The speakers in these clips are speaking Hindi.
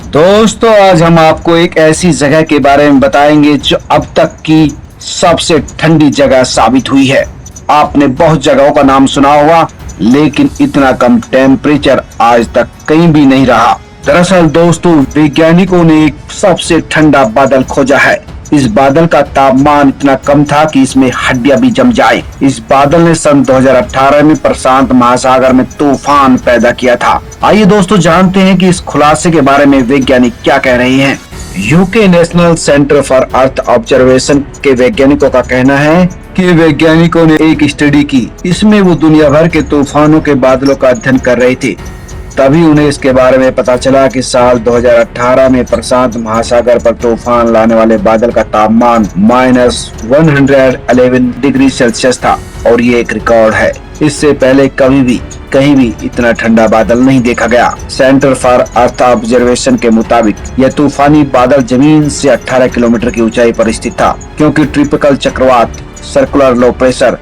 दोस्तों आज हम आपको एक ऐसी जगह के बारे में बताएंगे जो अब तक की सबसे ठंडी जगह साबित हुई है। आपने बहुत जगहों का नाम सुना होगा, लेकिन इतना कम टेम्परेचर आज तक कहीं भी नहीं रहा। दरअसल दोस्तों, वैज्ञानिकों ने एक सबसे ठंडा बादल खोजा है। इस बादल का तापमान इतना कम था कि इसमें हड्डियां भी जम जाए। इस बादल ने सन 2018 में प्रशांत महासागर में तूफान पैदा किया था। आइए दोस्तों जानते हैं कि इस खुलासे के बारे में वैज्ञानिक क्या कह रहे हैं। UK national centre for earth observation के वैज्ञानिकों का कहना है कि वैज्ञानिकों ने एक स्टडी की। इसमें वो दुनिया भर के तूफानों के बादलों का अध्ययन कर रहे थे। तभी उन्हें इसके बारे में पता चला कि साल 2018 में प्रशांत महासागर पर तूफान लाने वाले बादल का तापमान -111 डिग्री सेल्सियस था और ये एक रिकॉर्ड है। इससे पहले कभी भी कहीं भी इतना ठंडा बादल नहीं देखा गया। सेंटर फॉर अर्थ ऑब्जर्वेशन के मुताबिक यह तूफानी बादल जमीन से 18 किलोमीटर की ऊंचाई पर स्थित था, क्योंकि ट्रॉपिकल चक्रवात, सर्कुलर लो प्रेशर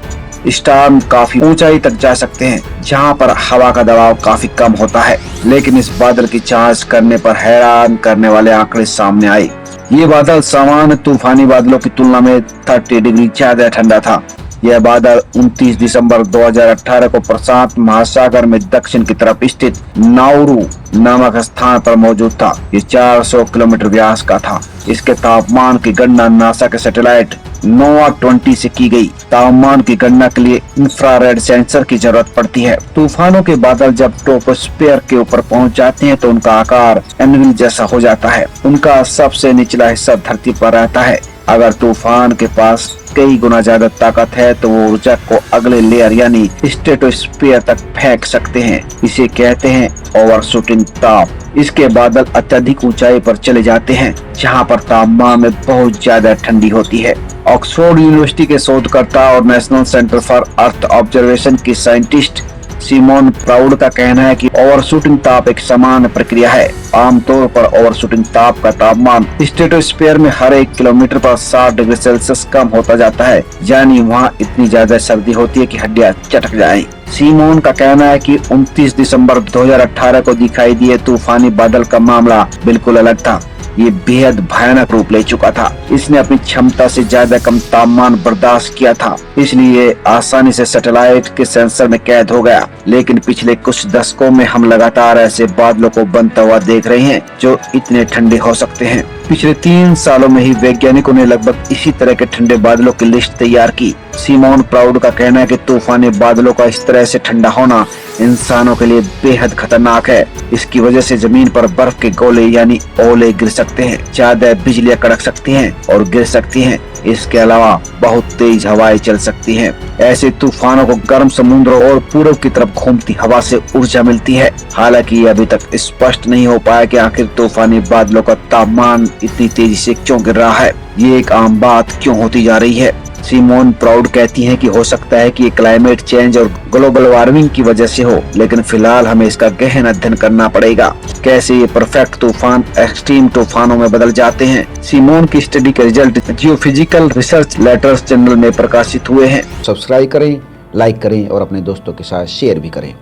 स्टॉर्म काफी ऊंचाई तक जा सकते हैं, जहां पर हवा का दबाव काफी कम होता है। लेकिन इस बादल की जांच करने पर हैरान करने वाले आंकड़े सामने आए। ये बादल सामान्य तूफानी बादलों की तुलना में 30 डिग्री ज्यादा ठंडा था। यह बादल 29 दिसंबर 2018 को प्रशांत महासागर में दक्षिण की तरफ स्थित नाउरू नामक स्थान पर मौजूद था। ये 400 किलोमीटर व्यास का था। इसके तापमान की गणना नासा के सैटेलाइट नोवा 20 से की गई। तापमान की गणना के लिए इंफ्रारेड सेंसर की जरूरत पड़ती है। तूफानों के बादल जब ट्रोपोस्फीयर के ऊपर पहुंच जाते हैं तो उनका आकार एनविल जैसा हो जाता है। उनका सबसे निचला हिस्सा धरती पर रहता है। अगर तूफान के पास कई गुना ज्यादा ताकत है तो वो ऊर्जा को अगले लेयर यानी स्ट्रेटोस्फीयर तक फेंक सकते हैं। इसे कहते हैं ओवरशूटिंग ताप। इसके बादल अत्यधिक ऊंचाई पर चले जाते हैं, जहां पर तापमान में बहुत ज्यादा ठंडी होती है। ऑक्सफोर्ड यूनिवर्सिटी के शोधकर्ता और national centre for earth observation की साइंटिस्ट सिमोन प्राउड का कहना है कि ओवरशूटिंग ताप एक सामान्य प्रक्रिया है। आमतौर पर ओवरशूटिंग ताप का तापमान स्ट्रेटोस्फीयर में हर 1 किलोमीटर पर 60 डिग्री सेल्सियस कम होता जाता है, यानी वहाँ इतनी ज्यादा सर्दी होती है कि हड्डियां चटक जाएं। सिमोन का कहना है कि 29 दिसंबर 2018 को दिखाई दिए तूफानी बादल का मामला बिल्कुल अलग था। ये बेहद भयानक रूप ले चुका था। इसने अपनी क्षमता से ज्यादा कम तापमान बर्दाश्त किया था, इसलिए आसानी से सैटेलाइट के सेंसर में कैद हो गया। लेकिन पिछले कुछ दशकों में हम लगातार ऐसे बादलों को बनता हुआ देख रहे हैं जो इतने ठंडे हो सकते हैं। पिछले 3 सालों में ही वैज्ञानिकों ने लगभग इसी तरह के ठंडे बादलों की लिस्ट तैयार की। सिमोन प्राउड का कहना है कि तूफानी बादलों का इस तरह से ठंडा होना इंसानों के लिए बेहद खतरनाक है। इसकी वजह से जमीन पर बर्फ के गोले यानी ओले गिर सकते हैं, ज्यादा बिजलियां कड़क सकती हैं और गिर सकती हैं। इसके अलावा बहुत तेज हवाएं चल सकती हैं। ऐसे तूफानों को गर्म समुद्रों और पूर्व की तरफ घूमती हवा से ऊर्जा मिलती है। हालांकि अभी तक स्पष्ट नहीं हो पाया कि आखिर तूफानी बादलों का तापमान इतनी तेजी से क्यों गिर रहा है। ये एक आम बात क्यों होती जा रही है। सिमोन प्राउड कहती हैं कि हो सकता है कि ये क्लाइमेट चेंज और ग्लोबल वार्मिंग की वजह से हो, लेकिन फिलहाल हमें इसका गहन अध्ययन करना पड़ेगा। कैसे ये परफेक्ट तूफान एक्सट्रीम तूफानों में बदल जाते हैं। सिमोन की स्टडी के result geophysical research letters journal में प्रकाशित हुए हैं। सब्सक्राइब करें, लाइक करें और अपने दोस्तों के साथ शेयर भी करें।